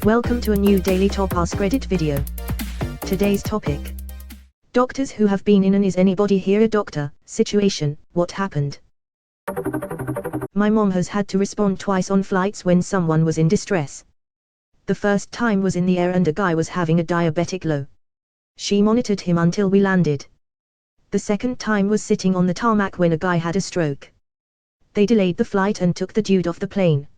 Welcome to a new Daily Top Askreddit video. Today's topic: doctors who have been in an "is anybody here a doctor" situation. What happened? My mom has had to respond twice on flights when someone was in distress. The first time was in the air and a guy was having a diabetic low. She monitored him until we landed. The second time was sitting on the tarmac when a guy had a stroke. They delayed the flight and took the dude off the plane.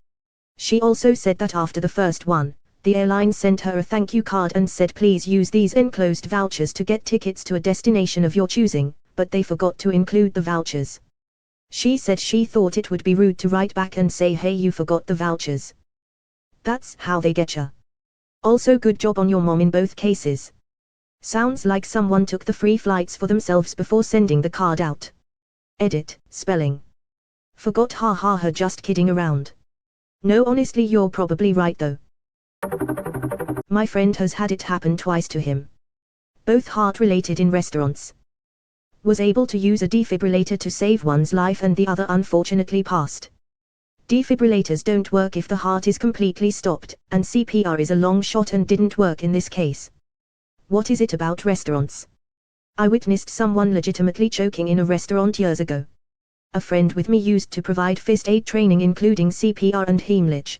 She also said that after the first one, the airline sent her a thank you card and said please use these enclosed vouchers to get tickets to a destination of your choosing, but they forgot to include the vouchers. She said she thought it would be rude to write back and say hey you forgot the vouchers. That's how they getcha. Also good job on your mom in both cases. Sounds like someone took the free flights for themselves before sending the card out. Edit, spelling. Forgot haha just kidding around. No honestly you're probably right though. My friend has had it happen twice to him. Both heart-related in restaurants. Was able to use a defibrillator to save one's life and the other unfortunately passed. Defibrillators don't work if the heart is completely stopped, and CPR is a long shot and didn't work in this case. What is it about restaurants? I witnessed someone legitimately choking in a restaurant years ago. A friend with me used to provide first aid training including CPR and Heimlich.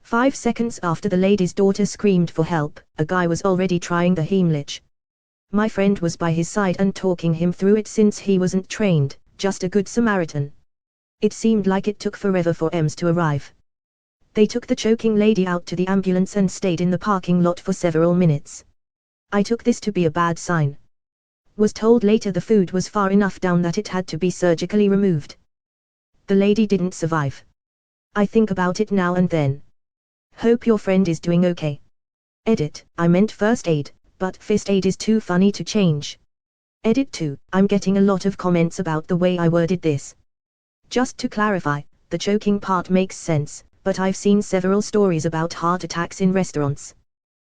5 seconds after the lady's daughter screamed for help, a guy was already trying the Heimlich. My friend was by his side and talking him through it since he wasn't trained, just a good Samaritan. It seemed like it took forever for EMS to arrive. They took the choking lady out to the ambulance and stayed in the parking lot for several minutes. I took this to be a bad sign. Was told later the food was far enough down that it had to be surgically removed. The lady didn't survive. I think about it now and then. Hope your friend is doing okay. Edit, I meant first aid, but fist aid is too funny to change. Edit 2, I'm getting a lot of comments about the way I worded this. Just to clarify, the choking part makes sense, but I've seen several stories about heart attacks in restaurants.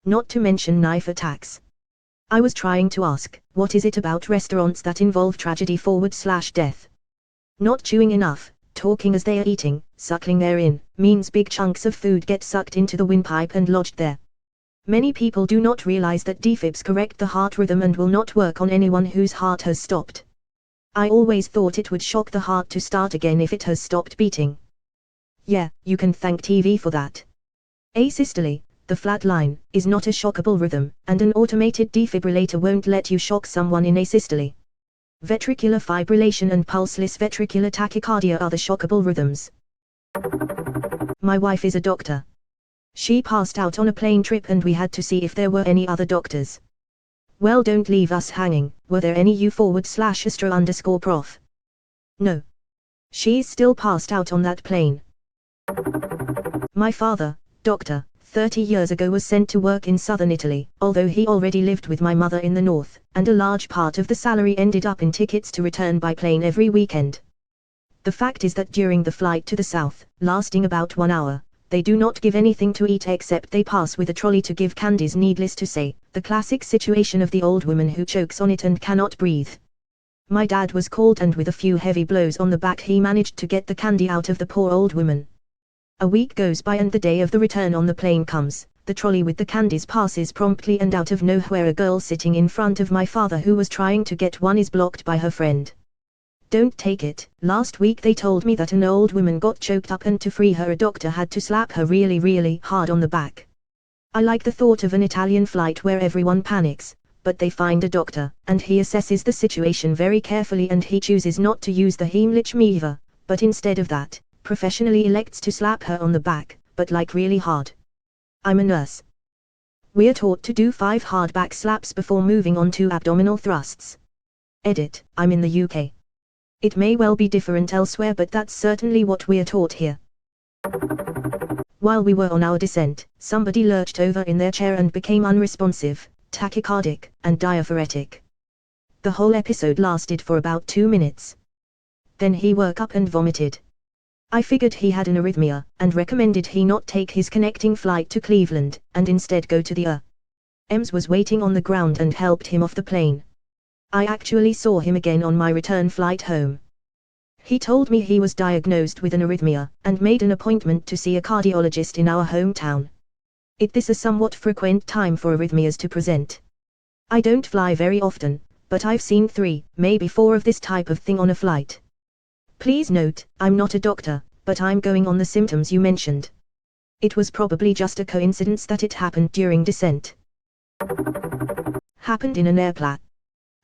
Not to mention knife attacks. I was trying to ask, what is it about restaurants that involve tragedy/death? Not chewing enough, talking as they are eating, suckling therein, means big chunks of food get sucked into the windpipe and lodged there. Many people do not realize that defibs correct the heart rhythm and will not work on anyone whose heart has stopped. I always thought it would shock the heart to start again if it has stopped beating. Yeah, you can thank TV for that. Asystole, the flat line, is not a shockable rhythm, and an automated defibrillator won't let you shock someone in asystole. Ventricular fibrillation and pulseless ventricular tachycardia are the shockable rhythms. My wife is a doctor. She passed out on a plane trip and we had to see if there were any other doctors. Well, don't leave us hanging. Were there any U/astro_prof? No. She's still passed out on that plane. My father, doctor, 30 years ago was sent to work in southern Italy, although he already lived with my mother in the north, and a large part of the salary ended up in tickets to return by plane every weekend. The fact is that during the flight to the south, lasting about 1 hour, they do not give anything to eat except they pass with a trolley to give candies. Needless to say, the classic situation of the old woman who chokes on it and cannot breathe. My dad was called and with a few heavy blows on the back he managed to get the candy out of the poor old woman. A week goes by and the day of the return on the plane comes. The trolley with the candies passes promptly and out of nowhere a girl sitting in front of my father who was trying to get one is blocked by her friend. Don't take it. Last week they told me that an old woman got choked up and to free her a doctor had to slap her really hard on the back. I like the thought of an Italian flight where everyone panics, but they find a doctor, and he assesses the situation very carefully and he chooses not to use the Heimlich maneuver, but instead of that, professionally elects to slap her on the back, but like really hard. I'm a nurse. We're taught to do 5 hard back slaps before moving on to abdominal thrusts. Edit, I'm in the UK. It may well be different elsewhere but that's certainly what we're taught here. While we were on our descent, somebody lurched over in their chair and became unresponsive, tachycardic, and diaphoretic. The whole episode lasted for about 2 minutes. Then he woke up and vomited. I figured he had an arrhythmia, and recommended he not take his connecting flight to Cleveland, and instead go to the EMS was waiting on the ground and helped him off the plane. I actually saw him again on my return flight home. He told me he was diagnosed with an arrhythmia, and made an appointment to see a cardiologist in our hometown. This is a somewhat frequent time for arrhythmias to present. I don't fly very often, but I've seen 3, maybe 4 of this type of thing on a flight. Please note, I'm not a doctor, but I'm going on the symptoms you mentioned. It was probably just a coincidence that it happened during descent. Happened in an airplane.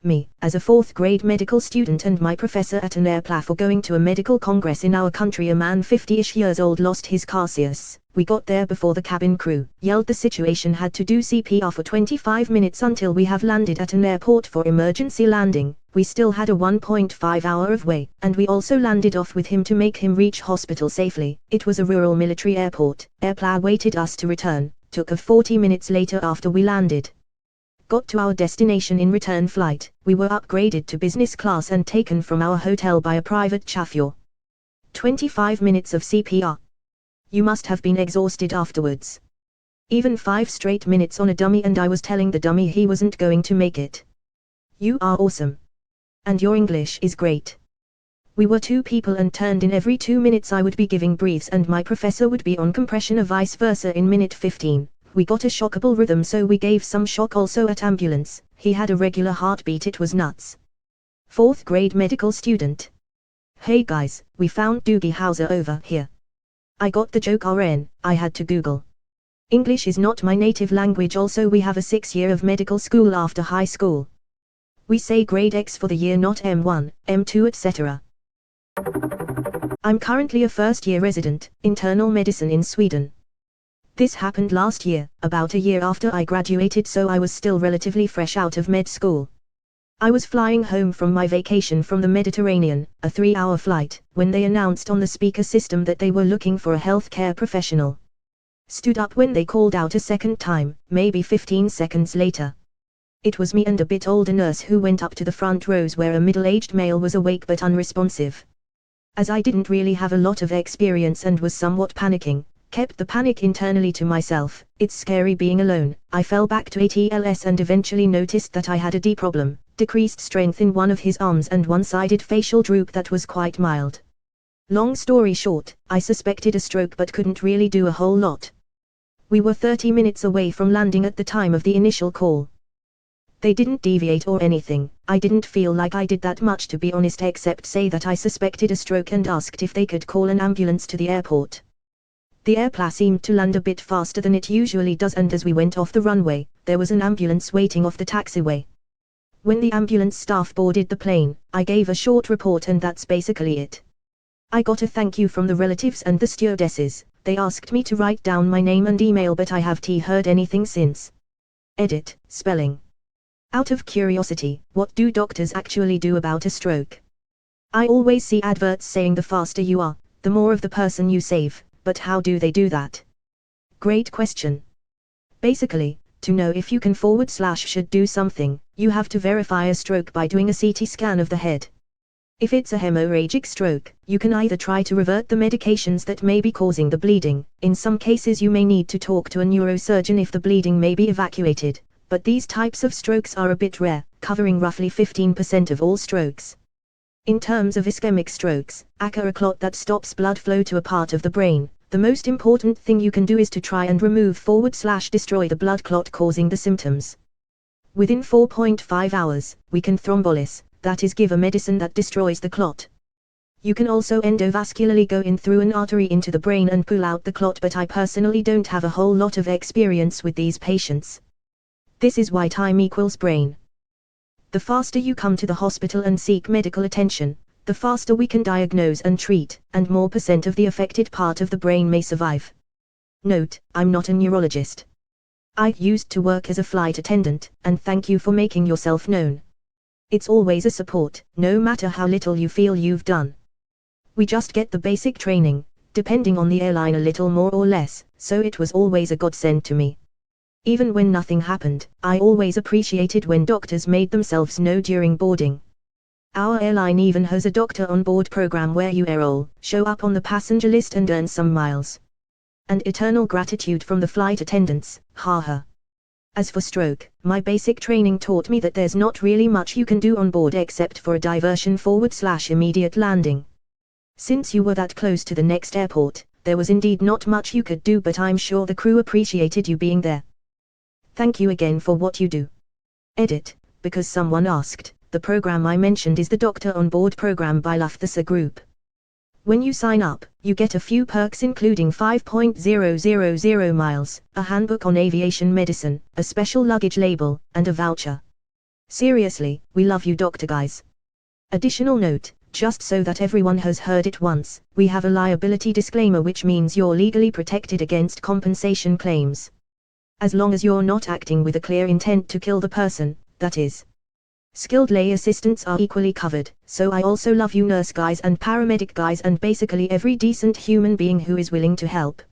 Me, as a 4th grade medical student and my professor at an airplane for going to a medical congress in our country, a man 50-ish years old lost his consciousness. We got there before the cabin crew yelled the situation, had to do CPR for 25 minutes until we have landed at an airport for emergency landing. We still had a 1.5 hour of way, and we also landed off with him to make him reach hospital safely. It was a rural military airport. Airplane waited us to return, took a 40 minutes later after we landed. Got to our destination in return flight. We were upgraded to business class and taken from our hotel by a private chauffeur. 25 minutes of CPR. You must have been exhausted afterwards. Even 5 straight minutes on a dummy, and I was telling the dummy he wasn't going to make it. You are awesome. And your English is great. We were 2 people and turned in every 2 minutes. I would be giving breathes and my professor would be on compression or vice versa in minute 15. We got a shockable rhythm, so we gave some shock also at ambulance. He had a regular heartbeat. It was nuts. 4th grade medical student. Hey guys, we found Doogie Howser over here. I got the joke RN, I had to Google. English is not my native language. Also we have a 6-year of medical school after high school. We say grade X for the year, not M1, M2 etc. I'm currently a 1st-year resident, internal medicine in Sweden. This happened last year, about a year after I graduated, so I was still relatively fresh out of med school. I was flying home from my vacation from the Mediterranean, a 3-hour flight, when they announced on the speaker system that they were looking for a healthcare professional. Stood up when they called out a second time, maybe 15 seconds later. It was me and a bit older nurse who went up to the front rows where a middle-aged male was awake but unresponsive. As I didn't really have a lot of experience and was somewhat panicking, kept the panic internally to myself. It's scary being alone. I fell back to ATLS and eventually noticed that I had a D problem, decreased strength in one of his arms and one-sided facial droop that was quite mild. Long story short, I suspected a stroke but couldn't really do a whole lot. We were 30 minutes away from landing at the time of the initial call. They didn't deviate or anything. I didn't feel like I did that much, to be honest, except say that I suspected a stroke and asked if they could call an ambulance to the airport. The airplane seemed to land a bit faster than it usually does, and as we went off the runway, there was an ambulance waiting off the taxiway. When the ambulance staff boarded the plane, I gave a short report and that's basically it. I got a thank you from the relatives and the stewardesses. They asked me to write down my name and email, but I haven't heard anything since. Edit, spelling. Out of curiosity, what do doctors actually do about a stroke? I always see adverts saying the faster you are, the more of the person you save. But how do they do that? Great question. Basically, to know if you can /should do something, you have to verify a stroke by doing a CT scan of the head. If it's a hemorrhagic stroke, you can either try to revert the medications that may be causing the bleeding. In some cases you may need to talk to a neurosurgeon if the bleeding may be evacuated, but these types of strokes are a bit rare, covering roughly 15% of all strokes. In terms of ischemic strokes, a clot that stops blood flow to a part of the brain, the most important thing you can do is to try and remove / destroy the blood clot causing the symptoms. Within 4.5 hours, we can thrombolise, that is give a medicine that destroys the clot. You can also endovascularly go in through an artery into the brain and pull out the clot, but I personally don't have a whole lot of experience with these patients. This is why time equals brain. The faster you come to the hospital and seek medical attention, the faster we can diagnose and treat, and more % of the affected part of the brain may survive. Note, I'm not a neurologist. I used to work as a flight attendant, and thank you for making yourself known. It's always a support, no matter how little you feel you've done. We just get the basic training, depending on the airline a little more or less, so it was always a godsend to me. Even when nothing happened, I always appreciated when doctors made themselves known during boarding. Our airline even has a doctor on board program where you enroll, show up on the passenger list and earn some miles. And eternal gratitude from the flight attendants, haha. As for stroke, my basic training taught me that there's not really much you can do on board except for a diversion / immediate landing. Since you were that close to the next airport, there was indeed not much you could do, but I'm sure the crew appreciated you being there. Thank you again for what you do. Edit, because someone asked, the program I mentioned is the Doctor on Board program by Lufthansa Group. When you sign up, you get a few perks including 5,000 miles, a handbook on aviation medicine, a special luggage label, and a voucher. Seriously, we love you doctor guys. Additional note, just so that everyone has heard it once, we have a liability disclaimer, which means you're legally protected against compensation claims. As long as you're not acting with a clear intent to kill the person, that is. Skilled lay assistants are equally covered, so I also love you nurse guys and paramedic guys and basically every decent human being who is willing to help.